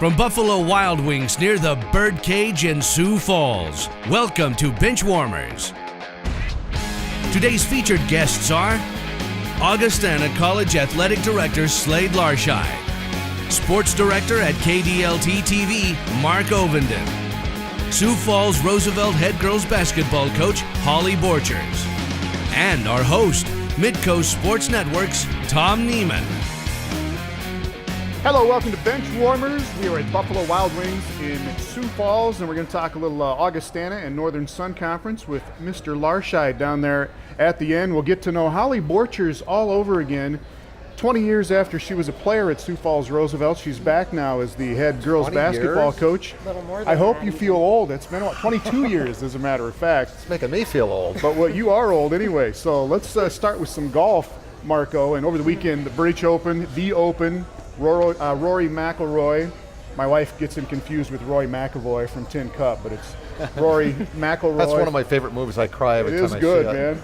From Buffalo Wild Wings near the Birdcage in Sioux Falls, welcome to Benchwarmers. Today's featured guests are Augustana College Athletic Director Slade Larscheid, Sports Director at KDLT-TV Mark Ovenden, Sioux Falls Roosevelt head girls basketball coach Holly Borchers, and our host, Midco Sports Network's Tom Nieman. Hello, welcome to Benchwarmers. We are at Buffalo Wild Wings in Sioux Falls, and we're going to talk a little Augustana and Northern Sun Conference with Mr. Larscheid down there at the end. We'll get to know Holly Borchers all over again. 20 years after she was a player at Sioux Falls Roosevelt, she's back now as the head girls basketball coach. A little more than I hope that. you feel old. It's been 22 years, as a matter of fact. It's making me feel old. But you are old anyway. So let's start with some golf, Marco. And over the weekend, the British Open, the Open, Rory McIlroy. My wife gets him confused with Roy McAvoy from Tin Cup, but it's Rory McIlroy. That's one of my favorite movies. I cry every time I see it. It is good, man.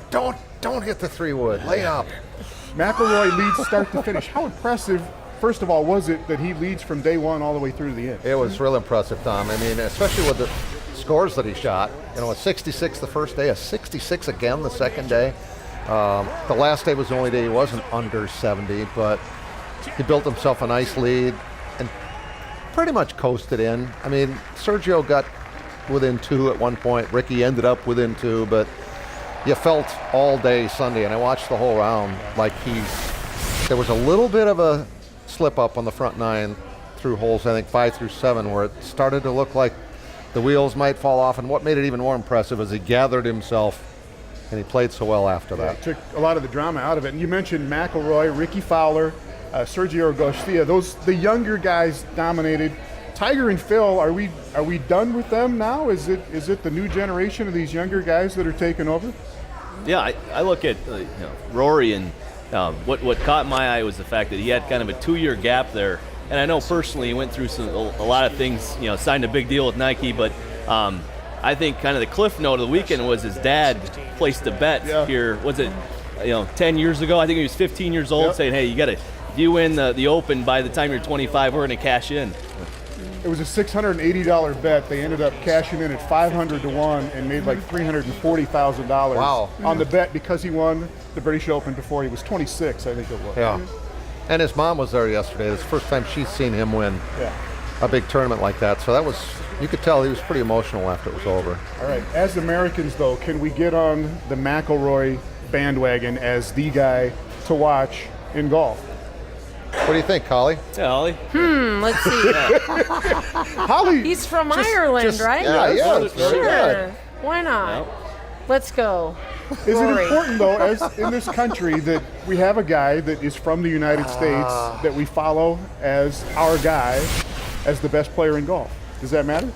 Don't hit the 3-wood. Lay up. McIlroy leads start to finish. How impressive, first of all, was it that he leads from day one all the way through to the end? It was real impressive, Tom. I mean, especially with the scores that he shot. You know, a 66 the first day, a 66 again the second day. The last day was the only day he wasn't under 70, but he built himself a nice lead and pretty much coasted in. I mean, Sergio got within 2 at one point. Ricky ended up within 2, but you felt all day Sunday, and I watched the whole round, like there was a little bit of a slip up on the front 9 through holes, I think 5 through 7, where it started to look like the wheels might fall off. And what made it even more impressive is he gathered himself, and he played so well after that. It took a lot of the drama out of it. And you mentioned McIlroy, Ricky Fowler, Sergio Garcia. The younger guys dominated. Tiger and Phil, are we done with them now? Is it the new generation of these younger guys that are taking over? Yeah, I look at Rory, and what caught my eye was the fact that he had kind of a 2-year gap there. And I know personally he went through a lot of things, signed a big deal with Nike, but I think kind of the cliff note of the weekend was his dad placed a bet here, was it 10 years ago? I think he was 15 years old, saying, hey, if you win the Open by the time you're 25, we're going to cash in. It was a $680 bet. They ended up cashing in at 500 to 1 and made like $340,000 on the bet because he won the British Open before he was 26, I think it was. Yeah. And his mom was there yesterday. It's the first time she's seen him win a big tournament like that. So you could tell he was pretty emotional after it was over. All right. As Americans, though, can we get on the McIlroy bandwagon as the guy to watch in golf? What do you think, Holly? Yeah, Holly. Let's see. Holly, He's from Ireland, right? Yeah, it's very Sure. good. Why not? Yep. Let's go. is it Rory. important, though, as in this country, that we have a guy that is from the United States that we follow as our guy, as the best player in golf? Does that matter?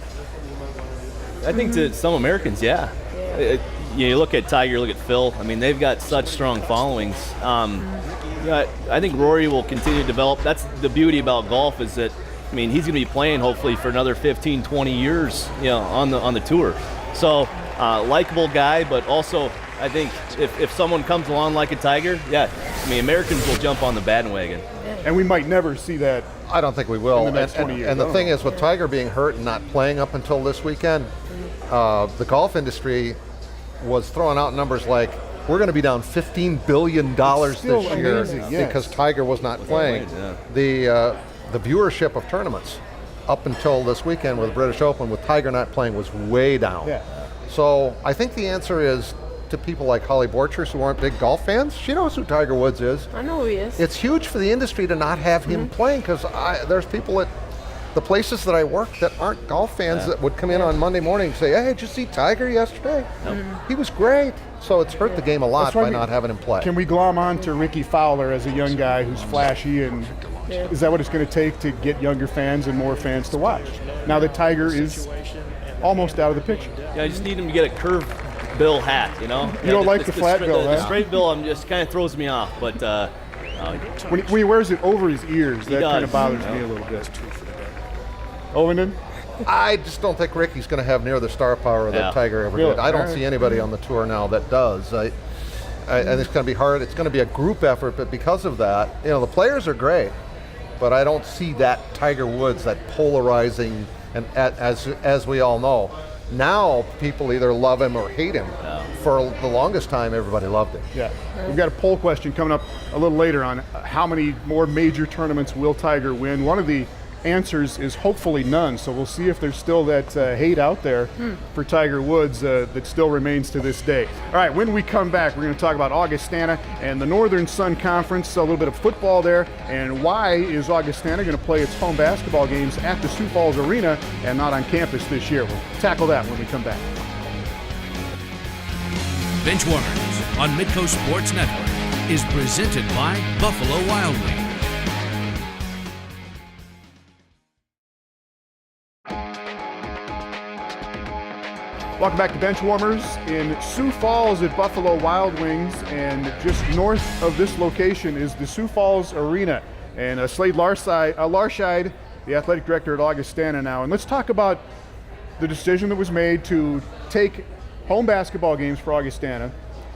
I think to some Americans, yeah. You look at Tiger, look at Phil. I mean, they've got such strong followings. I think Rory will continue to develop. That's the beauty about golf, is that, I mean, he's going to be playing hopefully for another 15, 20 years, on the tour. So, likable guy, but also I think if someone comes along like a Tiger, Americans will jump on the bandwagon. And we might never see that. I don't think we will. In the next 20 years. And the thing is, with Tiger being hurt and not playing up until this weekend, the golf industry was throwing out numbers like, we're going to be down $15 billion this year because Tiger was not playing. The viewership of tournaments up until this weekend with the British Open, with Tiger not playing, was way down. Yeah. So I think the answer is, to people like Holly Borchers who aren't big golf fans, she knows who Tiger Woods is. I know who he is. It's huge for the industry to not have him playing, because there's people at the places that I work that aren't golf fans that would come in on Monday morning and say, hey, did you see Tiger yesterday? He was great. So it's hurt the game a lot by not having him play. Can we glom on to Ricky Fowler as a young guy who's flashy, and is that what it's going to take to get younger fans and more fans to watch? Now that Tiger is almost out of the picture. Yeah, I just need him to get a curved bill hat, You don't like the flat bill, The huh? straight bill just kind of throws me off, but when he wears it over his ears, that kind of does. bothers me a little bit. Ovenden? I just don't think Ricky's going to have near the star power that Tiger ever Really? did. I don't All right. see anybody on the tour now that does. And it's going to be hard. It's going to be a group effort, but because of that, the players are great. but I don't see that Tiger Woods, that polarizing, and as we all know, now people either love him or hate him. For the longest time, everybody loved him. Yeah. We've got a poll question coming up a little later on how many more major tournaments will Tiger win. One of the answers is hopefully none, so we'll see if there's still that hate out there for Tiger Woods that still remains to this day. All right, when we come back, we're going to talk about Augustana and the Northern Sun Conference, a little bit of football there, and why is Augustana going to play its home basketball games at the Sioux Falls Arena and not on campus this year. We'll tackle that when we come back. Benchwarmers on Midco Sports Network is presented by Buffalo Wild Wings. Welcome back to Benchwarmers in Sioux Falls at Buffalo Wild Wings, and just north of this location is the Sioux Falls Arena. And Slade Larscheid, the athletic director at Augustana now. And let's talk about the decision that was made to take home basketball games for Augustana,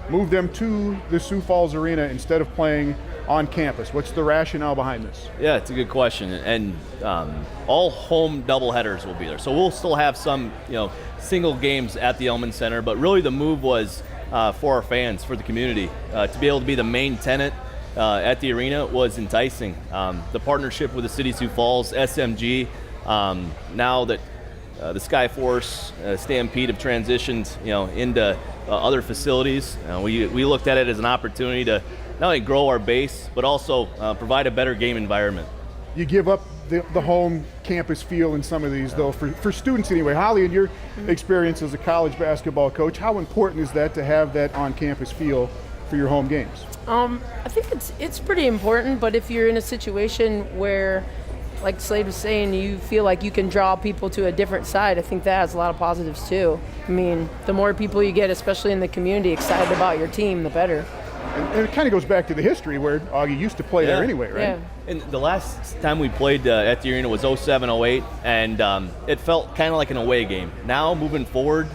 move them to the Sioux Falls Arena instead of playing on campus. What's the rationale behind this? Yeah, it's a good question. And all home doubleheaders will be there. So we'll still have some, single games at the Elman Center, but really the move was for our fans, for the community. To be able to be the main tenant at the arena was enticing. The partnership with the city of Sioux Falls, SMG, now that the Skyforce, Stampede have transitioned, into other facilities. We looked at it as an opportunity to not only grow our base, but also provide a better game environment. You give up the home campus feel in some of these, though, for students anyway. Holly, in your experience as a college basketball coach, how important is that to have that on-campus feel for your home games? I think it's pretty important, but if you're in a situation where, like Slade was saying, you feel like you can draw people to a different side, I think that has a lot of positives too. I mean, the more people you get, especially in the community, excited about your team, the better. And it kind of goes back to the history where Augie used to play there anyway, right? Yeah. And the last time we played at the arena was 07-08, and it felt kind of like an away game. Now, moving forward,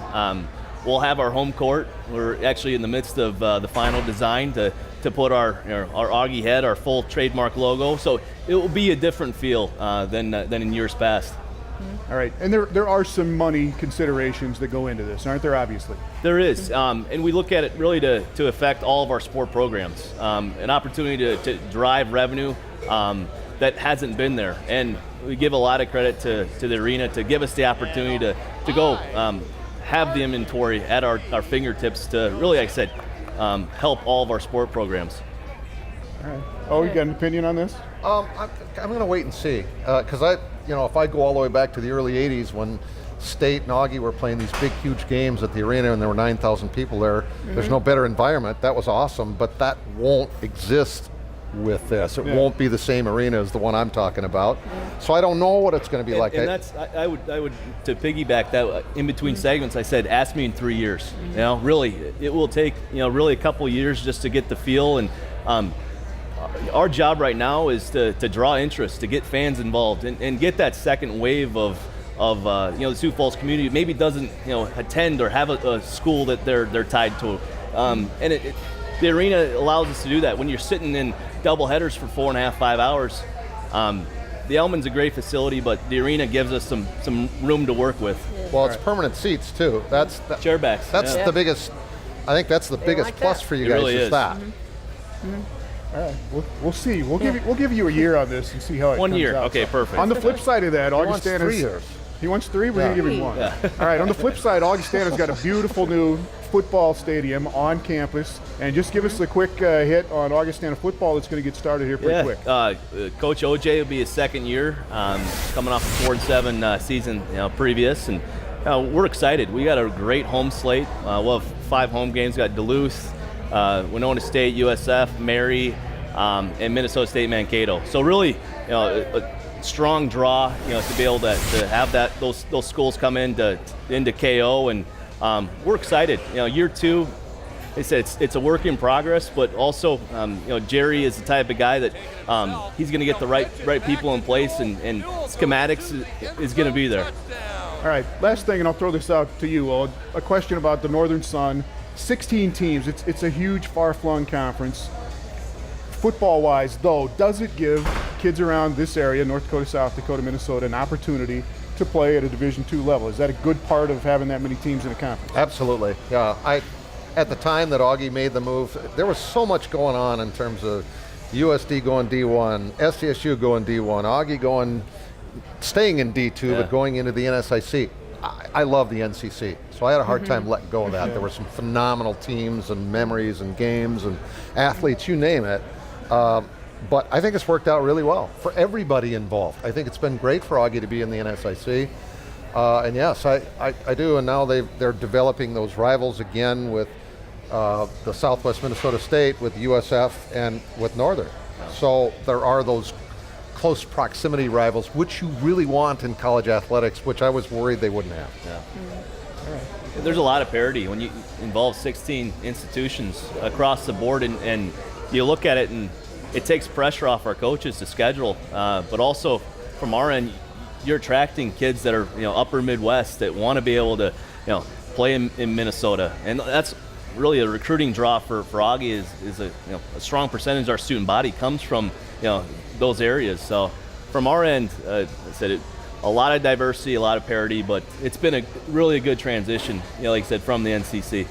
we'll have our home court. We're actually in the midst of the final design to put our Augie head, our full trademark logo. So it will be a different feel than in years past. All right, and there are some money considerations that go into this, aren't there, obviously? There is, and we look at it really to affect all of our sport programs. An opportunity to drive revenue that hasn't been there. And we give a lot of credit to the arena to give us the opportunity to go have the inventory at our fingertips to really, like I said, help all of our sport programs. All right. Oh, you got an opinion on this? I'm going to wait and see, because if I go all the way back to the early 80s when State and Augie were playing these big, huge games at the arena and there were 9,000 people there, there's no better environment. That was awesome, but that won't exist with this. It won't be the same arena as the one I'm talking about. So I don't know what it's going to be like. And I would to piggyback that in between segments. I said, ask me in 3 years. Really, it will take really a couple of years just to get the feel. And our job right now is to draw interest, to get fans involved, and get that second wave of the Sioux Falls community maybe doesn't attend or have a school that they're tied to, and the arena allows us to do that. When you're sitting in double headers for 4.5, 5 hours, the Elman's a great facility, but the arena gives us some room to work with. Well, it's permanent seats too. That's chairbacks. That's the biggest. I think that's the biggest like plus that. for you It guys really is. that. All right, we'll see. We'll give you a year on this and see how it 1 comes year. out. Okay, perfect. On the flip side of that, He wants Augustana's 3 years. He wants 3. We're gonna give him 1. Yeah. All right. On the flip side, Augustana's got a beautiful new football stadium on campus, and just give us a quick hit on Augustana football that's going to get started here pretty quick. Coach OJ will be his second year, coming off a 4-7 season previous, and we're excited. We got a great home slate. We'll have 5 home games. We got Duluth, Winona State, USF, Mary, and Minnesota State Mankato. So really, a strong draw, to be able to have those schools come into KO, and we're excited. Year 2, they said it's a work in progress, but also, Jerry is the type of guy that he's going to get the right people in place, and schematics is going to be there. All right, last thing, and I'll throw this out to you, a question about the Northern Sun. 16 teams, it's a huge, far-flung conference. Football-wise, though, does it give kids around this area, North Dakota, South Dakota, Minnesota, an opportunity to play at a Division II level. Is that a good part of having that many teams in a conference? Absolutely. Yeah. At the time that Augie made the move, there was so much going on in terms of USD going D1, SDSU going D1, Augie staying in D2, but going into the NSIC. I love the NCC, so I had a hard time letting go of that. There were some phenomenal teams and memories and games and athletes, you name it. But I think it's worked out really well for everybody involved. I think it's been great for Augie to be in the NSIC. And yes, I do, and now they're developing those rivals again with the Southwest Minnesota State, with USF, and with Northern. So there are those close proximity rivals, which you really want in college athletics, which I was worried they wouldn't have. Yeah. All right. There's a lot of parity when you involve 16 institutions across the board, and you look at it, and it takes pressure off our coaches to schedule, but also from our end, you're attracting kids that are upper Midwest that want to be able to play in Minnesota, and that's really a recruiting draw for Augie. Is a strong percentage of our student body comes from those areas. So from our end, I said a lot of diversity, a lot of parity, but it's been really a good transition, like I said, from the NCC.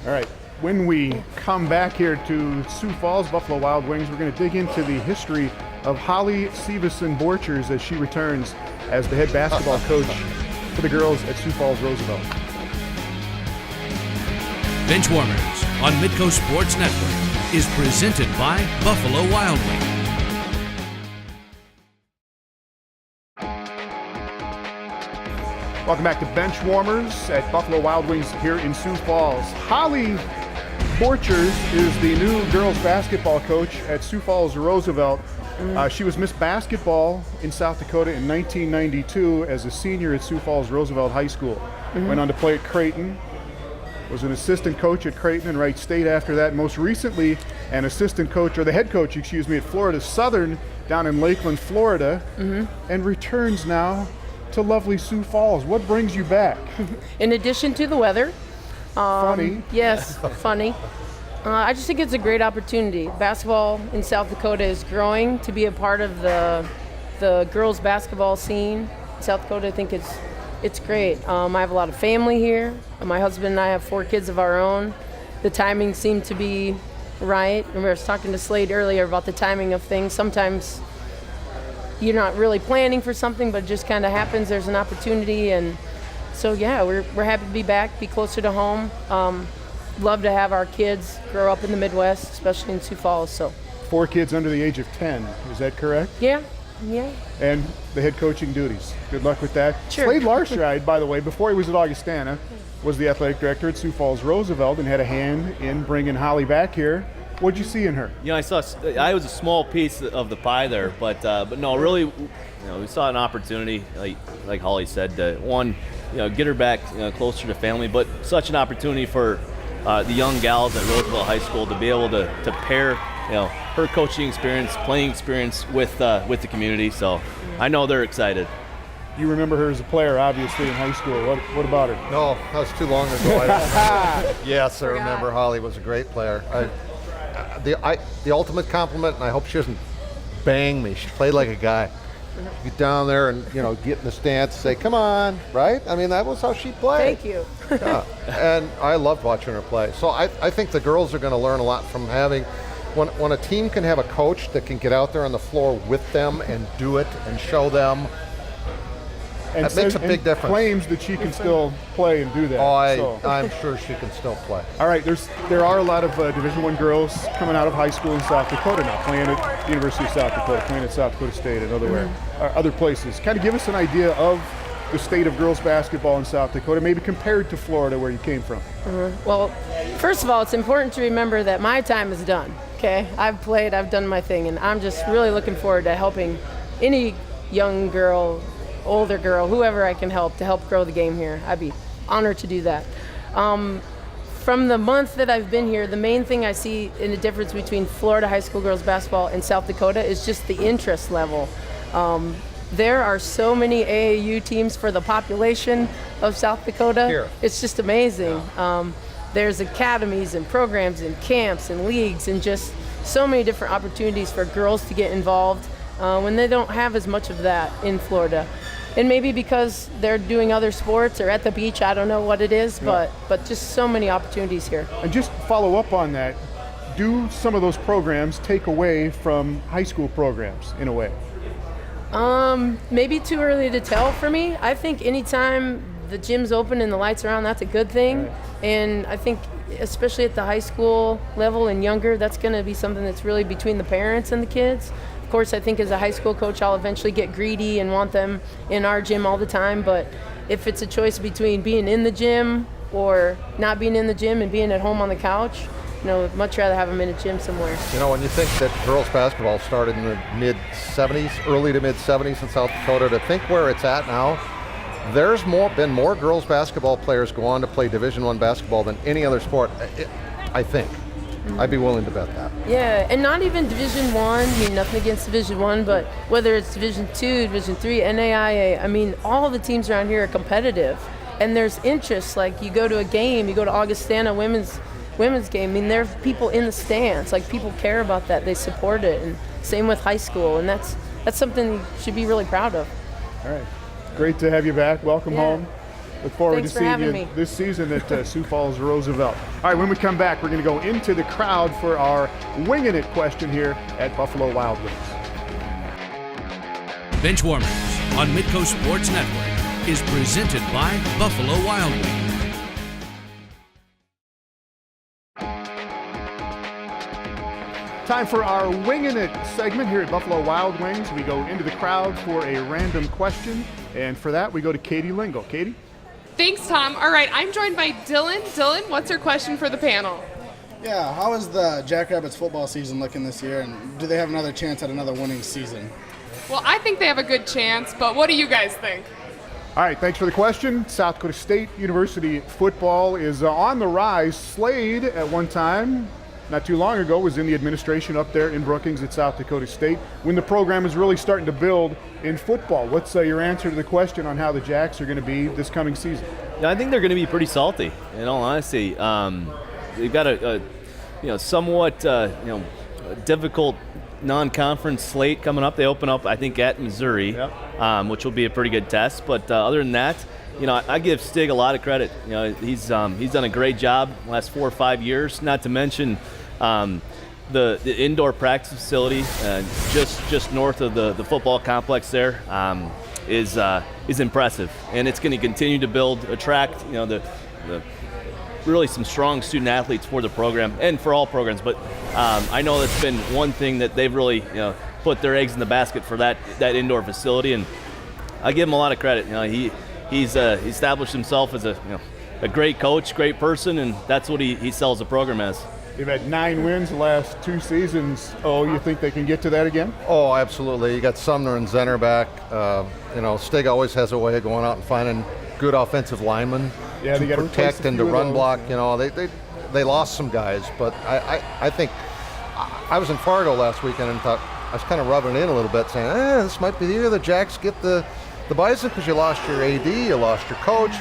All right. When we come back here to Sioux Falls, Buffalo Wild Wings, we're going to dig into the history of Holly Severson Borchers as she returns as the head basketball coach for the girls at Sioux Falls Roosevelt. Benchwarmers on Midco Sports Network is presented by Buffalo Wild Wings. Welcome back to Benchwarmers at Buffalo Wild Wings here in Sioux Falls. Holly Borchers is the new girls basketball coach at Sioux Falls Roosevelt. She was Miss Basketball in South Dakota in 1992 as a senior at Sioux Falls Roosevelt High School. Went on to play at Creighton, was an assistant coach at Creighton and Wright State after that. Most recently, an assistant coach, or the head coach, at Florida Southern down in Lakeland, Florida, and returns now to lovely Sioux Falls. What brings you back? In addition to the weather. Funny. Yes, funny. I just think it's a great opportunity. Basketball in South Dakota is growing. To be a part of the girls basketball scene in South Dakota, I think it's great. I have a lot of family here. My husband and I have 4 kids of our own. The timing seemed to be right. And we were talking to Slade earlier about the timing of things. Sometimes you're not really planning for something, but it just kind of happens. There's an opportunity, and so yeah, we're happy to be back, be closer to home. Love to have our kids grow up in the Midwest, especially in Sioux Falls. So 4 kids under the age of 10, is that correct? Yeah. And the head coaching duties. Good luck with that. Sure. Slade Larscheid, by the way, before he was at Augustana, was the athletic director at Sioux Falls Roosevelt and had a hand in bringing Holly back here. What'd you see in her? I was a small piece of the pie there, but no, really, we saw an opportunity, like Holly said, to get her back closer to family, but such an opportunity for the young gals at Roosevelt High School to be able to pair her coaching experience, playing experience with the community. So I know they're excited. You remember her as a player, obviously, in high school. What about her? No, that was too long ago. Yes, I remember Holly was a great player. The ultimate compliment, and I hope she doesn't bang me. She played like a guy. Get down there and get in the stance, say, "Come on," right? I mean, that was how she played. Thank you. Yeah. And I loved watching her play. So I think the girls are going to learn a lot from having, when a team can have a coach that can get out there on the floor with them and do it and show them. And that makes a big difference. Claims that she can still play and do that. I'm sure she can still play. All right, there are a lot of Division I girls coming out of high school in South Dakota now, playing at the University of South Dakota, playing at South Dakota State and other places. Kind of give us an idea of the state of girls basketball in South Dakota, maybe compared to Florida, where you came from. Well, first of all, it's important to remember that my time is done. Okay, I've played, I've done my thing, and I'm just really looking forward to helping any young girl, older girl, whoever I can help to help grow the game here. I'd be honored to do that. From the month that I've been here, the main thing I see in the difference between Florida high school girls basketball and South Dakota is just the interest level. There are so many AAU teams for the population of South Dakota. Here. It's just amazing. There's academies and programs and camps and leagues and just so many different opportunities for girls to get involved. when they don't have as much of that in Florida. And maybe because they're doing other sports or at the beach, I don't know what it is, but just so many opportunities here. And just follow up on that, do some of those programs take away from high school programs in a way? Maybe too early to tell for me. I think anytime the gym's open and the lights are on, that's a good thing. Right. And I think especially at the high school level and younger, that's going to be something that's really between the parents and the kids. Of course, I think as a high school coach, I'll eventually get greedy and want them in our gym all the time. But if it's a choice between being in the gym or not being in the gym and being at home on the couch, much rather have them in a gym somewhere. When you think that girls basketball started in the mid-'70s, early to mid-'70s in South Dakota, to think where it's at now, there's been more girls basketball players go on to play Division I basketball than any other sport, I think. I'd be willing to bet that. Yeah, and not even Division I. I mean, nothing against Division I, but whether it's Division II, Division III, NAIA, I mean, all the teams around here are competitive. And there's interest. Like, you go to a game, you go to Augustana women's game. I mean, there are people in the stands. Like, people care about that. They support it. And same with high school. And that's something you should be really proud of. All right. Great to have you back. Welcome home. Look forward Thanks to for seeing you having me. this season at Sioux Falls, Roosevelt. All right, when we come back, we're going to go into the crowd for our Winging It question here at Buffalo Wild Wings. Benchwarmers on Midco Sports Network is presented by Buffalo Wild Wings. Time for our Winging It segment here at Buffalo Wild Wings. We go into the crowd for a random question, and for that, we go to Katie Lingle. Katie? Thanks, Tom. All right, I'm joined by Dylan. Dylan, what's your question for the panel? Yeah, how is the Jackrabbits football season looking this year, and do they have another chance at another winning season? Well, I think they have a good chance, but what do you guys think? All right, thanks for the question. South Dakota State University football is on the rise. Slade, at one time, not too long ago, was in the administration up there in Brookings at South Dakota State when the program is really starting to build in football. What's your answer to the question on how the Jacks are going to be this coming season? Yeah, I think they're going to be pretty salty, in all honesty. They've got a somewhat difficult non-conference slate coming up. They open up, I think, at Missouri, which will be a pretty good test. But other than that, I give Stig a lot of credit. He's done a great job the last 4 or 5 years. Not to mention the indoor practice facility just north of the football complex there is impressive, and it's going to continue to attract the really some strong student athletes for the program and for all programs. But I know that's been one thing that they've really put their eggs in the basket for that indoor facility, and I give him a lot of credit. He's established himself as a great coach, great person, and that's what he sells the program as. They've had 9 wins the last 2 seasons. Oh, you think they can get to that again? Oh, absolutely. You got Sumner and Zenner back. Stig always has a way of going out and finding good offensive linemen to protect and to run block. They lost some guys, but I think I was in Fargo last weekend and thought I was kind of rubbing it in a little bit, saying, this might be the year the Jacks get the Bison, because you lost your AD, you lost your coach,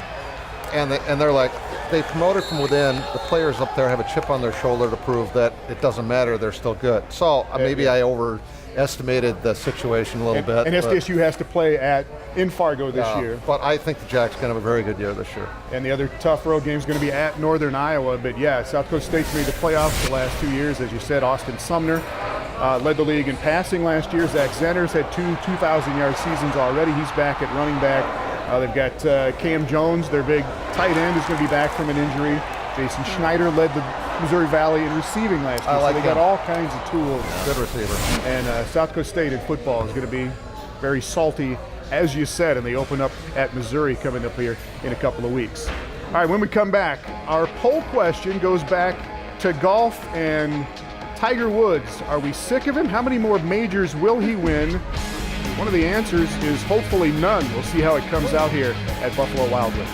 and they're like, they promoted from within. The players up there have a chip on their shoulder to prove that it doesn't matter, they're still good. So maybe I overestimated the situation a little bit. And SDSU has to play in Fargo this year. But I think the Jacks going to have a very good year this year. And the other tough road game is going to be at Northern Iowa. But South Dakota State's made the playoffs the last 2 years. As you said, Austin Sumner led the league in passing last year. Zach Zenner's had 2 2,000-yard seasons already. He's back at running back. They've got Cam Jones, their big tight end, is going to be back from an injury. Jason Schneider led the Missouri Valley in receiving last year. So they got all kinds of tools. Good receiver. And South Dakota State in football is going to be very salty, as you said, and they open up at Missouri coming up here in a couple of weeks. All right, when we come back, our poll question goes back to golf and Tiger Woods. Are we sick of him? How many more majors will he win? One of the answers is hopefully none. We'll see how it comes out here at Buffalo Wild Wings.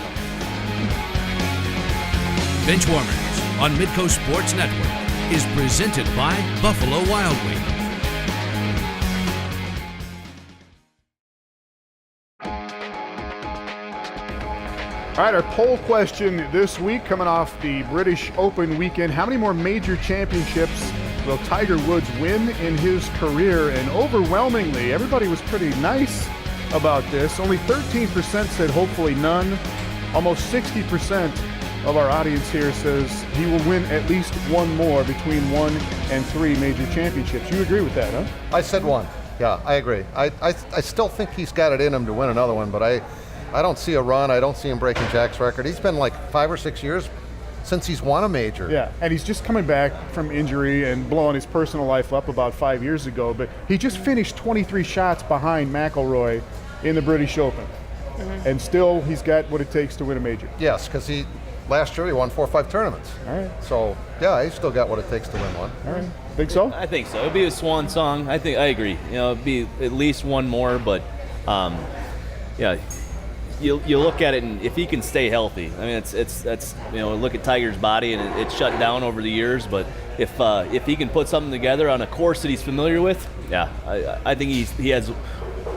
Benchwarmers on Midco Sports Network is presented by Buffalo Wild Wings. All right, our poll question this week, coming off the British Open weekend. How many more major championships Will Tiger Woods win in his career? And overwhelmingly, everybody was pretty nice about this. Only 13% said hopefully none. Almost 60% of our audience here says he will win at least one more between 1 and 3 major championships. You agree with that, huh? I said 1. Yeah, I agree. I still think he's got it in him to win another one, but I don't see a run. I don't see him breaking Jack's record. He's been like 5 or 6 years since he's won a major. Yeah, and he's just coming back from injury and blowing his personal life up about 5 years ago, but he just finished 23 shots behind McIlroy in the British Open. And still, he's got what it takes to win a major. Yes, because last year he won 4 or 5 tournaments. All right. So, yeah, he's still got what it takes to win one. All right. Think so? I think so. It'll be a swan song. I agree. It'll be at least one more, but yeah, you look at it, and if he can stay healthy, I mean, it's look at Tiger's body, and it's shut down over the years. But if he can put something together on a course that he's familiar with, yeah, I think he has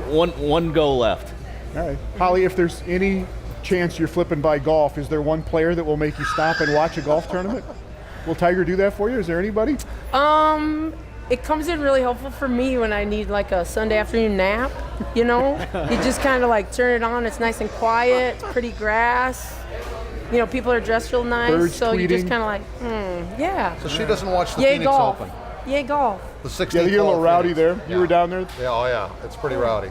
one go left. All right. Holly, if there's any chance you're flipping by golf, is there one player that will make you stop and watch a golf tournament? Will Tiger do that for you? Is there anybody? It comes in really helpful for me when I need like a Sunday afternoon nap, you know? You just kind of like turn it on, it's nice and quiet, it's pretty grass. You know, people are dressed real nice, Birds so you just tweeting. kind of like, yeah. So she doesn't watch the Yay Phoenix golf. Open. Yay golf. The 16th Yeah, they get a little hole rowdy Phoenix. there. You were down there? Yeah, oh yeah, it's pretty rowdy.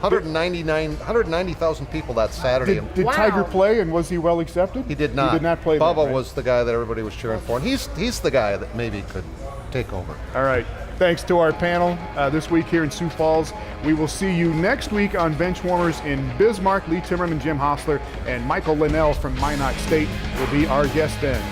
190,000 people that Saturday. Did Wow. Tiger play, and was he well accepted? He did not. He did not play. Bubba then, right? was the guy that everybody was cheering for, and he's the guy that maybe could take over. All right. Thanks to our panel this week here in Sioux Falls. We will see you next week on Benchwarmers in Bismarck. Lee Timmerman, Jim Hostler, and Michael Linnell from Minot State will be our guests then.